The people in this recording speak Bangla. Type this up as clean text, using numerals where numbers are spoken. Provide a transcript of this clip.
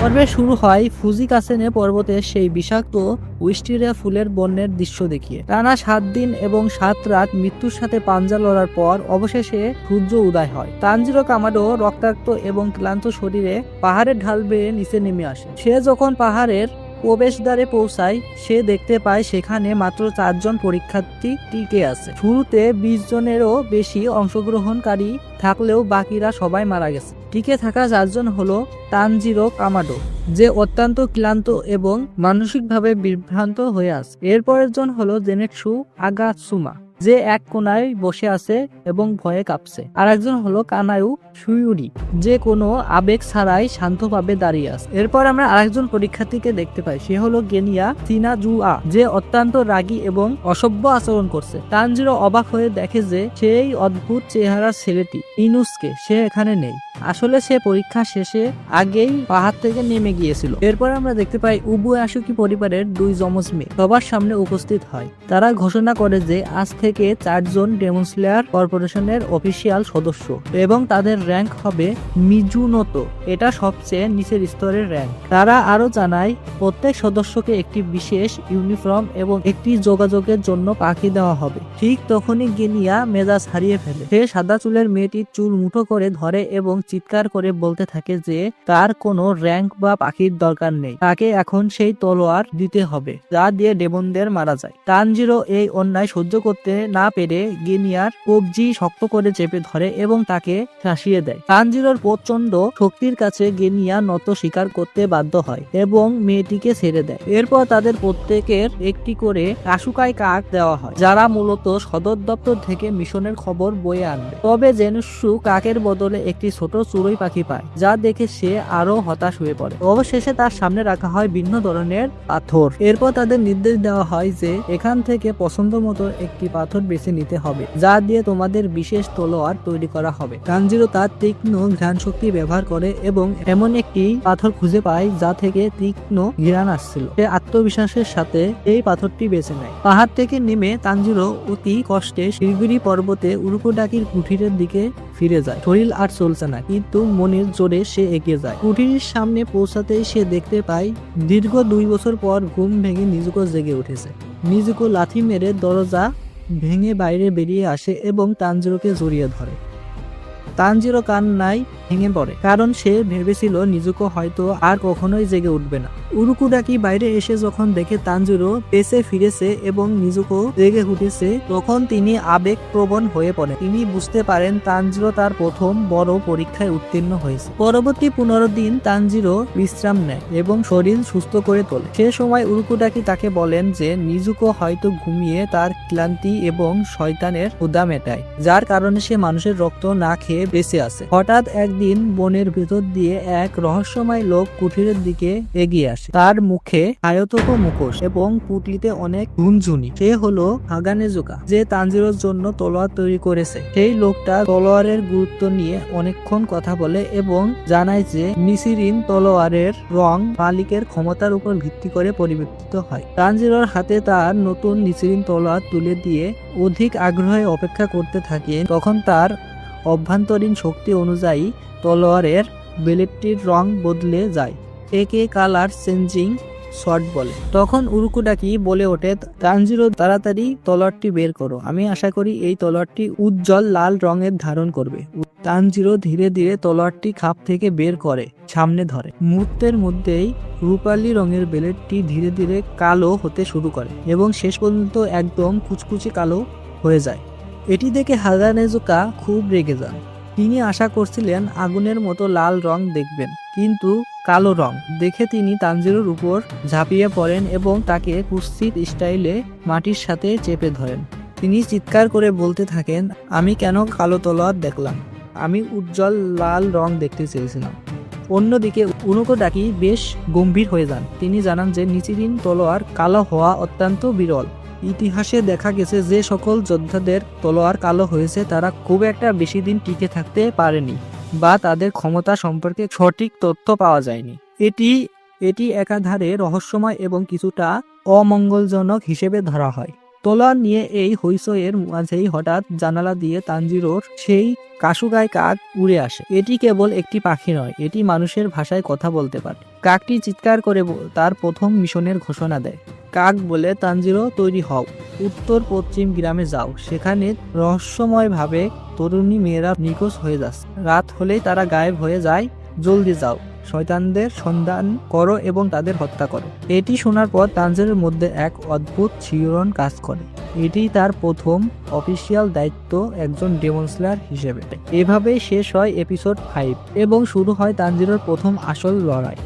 পর্বে শুরু হয় ফুজিকাসেনে পর্বতের সেই বিষাক্ত উইস্টেরিয়া ফুলের বন্যের দৃশ্য দেখিয়ে। টানা 7 দিন এবং 7 রাত মৃত্যুর সাথে পাঞ্জা লড়ার পর অবশেষে সূর্য উদয় হয়। তানজিরো কামাডো রক্তাক্ত এবং ক্লান্ত শরীরে পাহাড়ের ঢাল বেয়ে নিচে নেমে আসে। সে যখন পাহাড়ের প্রবেশদ্বারে পৌঁছায়, সে দেখতে পায় সেখানে মাত্র 4 জন পরীক্ষার্থী টিকে আছে। শুরুতে 20 জনেরও বেশি অংশগ্রহণকারী থাকলেও বাকিরা সবাই মারা গেছে। টিকে থাকা 4 জন হলো তানজিরো কামাডো, যে অত্যন্ত ক্লান্ত এবং মানসিকভাবে বিভ্রান্ত হয়ে আছে। এরপরের জন হলো জেনেটসু আগাতসুমা, যে এক কোনায় বসে আছে এবং ভয়ে কাঁপছে। আর একজন হলো কানায়ু সুয়ুরি, যে কোনো আবেগ ছাড়াই শান্তভাবে দাঁড়িয়ে আছে। এরপর আমরা আরেকজন পরীক্ষার্থীকে দেখতে পাই, সে হলো গেনিয়া সিনাজুয়া, যে অত্যন্ত রাগী এবং অসভ্য আচরণ করছে। তানজিরো অবাক হয়ে দেখে যে সেই অদ্ভুত চেহারার ছেলেটি ইনুসকে সে এখানে নেই। আসলে সে পরীক্ষা শেষে আগেই পাহাড় থেকে নেমে গিয়েছিল। এরপর আমরা দেখতে পাই উবুয়াসুকি পরিবারের 2 যমজ মেয়ে সবার সামনে উপস্থিত হয়। তারা ঘোষণা করে যে আজ থেকে 4 জন ডেমন স্লেয়ার কর্পোরেশনের অফিসিয়াল সদস্য এবং তাদের র্যাঙ্ক হবে মিজুনোতো। এটা সবচেয়ে নিচের স্তরের র্যাঙ্ক। তারা আরো জানায় প্রত্যেক সদস্যকে একটি বিশেষ ইউনিফর্ম এবং একটি যোগাযোগের জন্য পাখি দেওয়া হবে। ঠিক তখনই গেনিয়া মেজাজ হারিয়ে ফেলে। সে সাদা চুলের মেয়েটির চুল মুঠো করে ধরে এবং চিৎকার করে বলতে থাকে যে তার কোনো র্যাঙ্ক বা পাখির দরকার নেই, তাকে এখন সেই তলোয়ার দিতে হবে যা দিয়ে ডেমনদের মারা যায়। তানজিরো এই অন্যায় সহ্য করতে না পেরে গেনিয়ার কবজি শক্ত করে চেপে ধরে এবং তাকে শাসিয়ে দেয়। তানজিরোর প্রচন্ড শক্তির কাছে গেনিয়া নত স্বীকার করতে বাধ্য হয় এবং মেয়েটিকে ছেড়ে দেয়। এরপর তাদের প্রত্যেকের একটি করে কাসুকাই কাক দেওয়া হয়, যারা মূলত সদর দপ্তর থেকে মিশনের খবর বয়ে আনবে। তবে জেনুসু কাকের বদলে একটি ছোট চড়ুই পাখি পায়, যা দেখে সে আরো হতাশ হয়ে পড়ে। অবশেষে তার সামনে রাখা হয় ভিন্ন ধরনের পাথর। এরপর তাদের নির্দেশ দেওয়া হয় যে এখান থেকে পছন্দ মতো একটি পাথর বেছে নিতে হবে, যা দিয়ে তোমাদের বিশেষ তলোয়ার তৈরি করা হবে। তানজিরো তার তীক্ষ্ণ ঘ্রাণ শক্তি ব্যবহার করে এবং এমন একটি পাথর খুঁজে পায় যা থেকে তীক্ষ্ণ ঘ্রাণ আসছিল। সে আত্মবিশ্বাসের সাথে এই পাথরটি বেছে নেয়। পাহাড় থেকে নেমে তানজিরো অতি কষ্টে শিলিগুড়ি পর্বতে উরুকুডাকির কুঠিরের দিকে ফিরে যায়। শরীর আর চলছে না, কিন্তু মনের জোরে সে এগিয়ে যায়। কুঠিরের সামনে পৌঁছাতেই সে দেখতে পায় দীর্ঘ 2 বছর পর ঘুম ভেঙে নিজুকো জেগে উঠেছে। নিজুকো লাথি মেরে দরজা ভেঙে বাইরে বেরিয়ে আসে এবং তানজিরোকে জড়িয়ে ধরে। তানজিরো কান্নায় ভেঙে পড়ে, কারণ সে ভেবেছিল নিজুকো হয়তো আর কখনোই জেগে উঠবে না। উরুকুডাকি বাইরে এসে যখন দেখে তানজিরো বেঁচে ফিরেছে এবং নিজুকো জেগে উঠেছে, তখন তিনি আবেগপ্রবণ হয়ে পড়েন। তিনি বুঝতে পারেন তানজিরো তার প্রথম বড় পরীক্ষায় উত্তীর্ণ হয়েছে। পরবর্তী 15 দিন তানজিরো বিশ্রাম নেয় এবং শরীর সুস্থ করে তোলে। সে সময় উরুকুডাকি তাকে বলেন যে নিজুকো হয়তো ঘুমিয়ে তার ক্লান্তি এবং শয়তানের ক্ষুধা মেটায়, যার কারণে সে মানুষের রক্ত না খেয়ে বেঁচে আছে। হঠাৎ একদিন বনের ভেতর দিয়ে এক রহস্যময় লোক কুঠিরের দিকে এগিয়ে আসে। তার মুখে আয়তক মুখোশ এবং পুটলিতে অনেক ঝুনঝুনি। সে হলো হাগানেজুকা, যে তানজিরোর জন্য তলোয়ার তৈরি করেছে। সেই লোকটা তলোয়ারের গুরুত্ব নিয়ে অনেকক্ষণ কথা বলে এবং জানায় যে নিসিরিন তলোয়ারের রং মালিকের ক্ষমতার উপর ভিত্তি করে পরিবর্তিত হয়। তানজিরোর হাতে তার নতুন নিসিরিন তলোয়ার তুলে দিয়ে অধিক আগ্রহে অপেক্ষা করতে থাকে। তখন তার অভ্যন্তরীণ শক্তি অনুযায়ী তলোয়ারের ব্লেডটির রং বদলে যায়। একে কালার চেঞ্জিং শট বলে। তখন উরুকুডাকি বলে ওঠে, তানজিরো তাড়াতাড়ি তলোয়ারটি বের করো, আমি আশা করি এই তলোয়ারটি উজ্জ্বল লাল রঙের ধারণ করবে। তানজিরো ধীরে ধীরে তলোয়ারটি খাপ থেকে বের করে সামনে ধরে। মুহূর্তের মধ্যেই রূপালী রঙের ব্লেডটি ধীরে ধীরে কালো হতে শুরু করে এবং শেষ পর্যন্ত একদম কুচকুচে কালো হয়ে যায়। এটি দেখে হাগানেজুকা খুব রেগে যান। তিনি আশা করছিলেন আগুনের মতো লাল রং দেখবেন, কিন্তু কালো রং দেখে তিনি তানজিরোর উপর ঝাঁপিয়ে পড়েন এবং তাকে কুৎসিত স্টাইলে মাটির সাথে চেপে ধরেন। তিনি চিৎকার করে বলতে থাকেন, আমি কেন কালো তলোয়ার দেখলাম? আমি উজ্জ্বল লাল রং দেখতে চেয়েছিলাম। অন্যদিকে উরুকুডাকি বেশ গম্ভীর হয়ে যান। তিনি জানান যে নিসিরিন তলোয়ার কালো হওয়া অত্যন্ত বিরল। ইতিহাসে দেখা গেছে যে সকল যোদ্ধাদের তলোয়ার কালো হয়েছে তারা খুব একটা বেশি দিন টিকে থাকতে পারেনি বা তাদের ক্ষমতা সম্পর্কে সঠিক তথ্য পাওয়া যায়নি। এটি একাধারে রহস্যময় এবং কিছুটা অমঙ্গলজনক হিসেবে ধরা হয়। তলোয়ার নিয়ে এই হইচইয়ের মাঝেই হঠাৎ জানালা দিয়ে তানজিরোর সেই কাশুগায় কাক উড়ে আসে। এটি কেবল একটি পাখি নয়, এটি মানুষের ভাষায় কথা বলতে পারে। কাকটি চিৎকার করে তার প্রথম মিশনের ঘোষণা দেয়। কাক বলে, তানজিরো তৈরি হও, উত্তর পশ্চিম গ্রামে যাও, সেখানে রহস্যময়ভাবে তরুণী মেয়েরা নিখোঁজ হয়ে যাচ্ছে। রাত হলেই তারা গায়েব হয়ে যায়, জলদি যাও, শয়তানদের সন্ধান করো এবং তাদের হত্যা করো। এটি শোনার পর তানজিরের মধ্যে এক অদ্ভুত শিহরণ কাজ করে। এটি তার প্রথম অফিসিয়াল দায়িত্ব একজন ডেমন স্লেয়ার হিসেবে। এভাবেই শেষ হয় এপিসোড 5 এবং শুরু হয় তানজিরের প্রথম আসল লড়াই।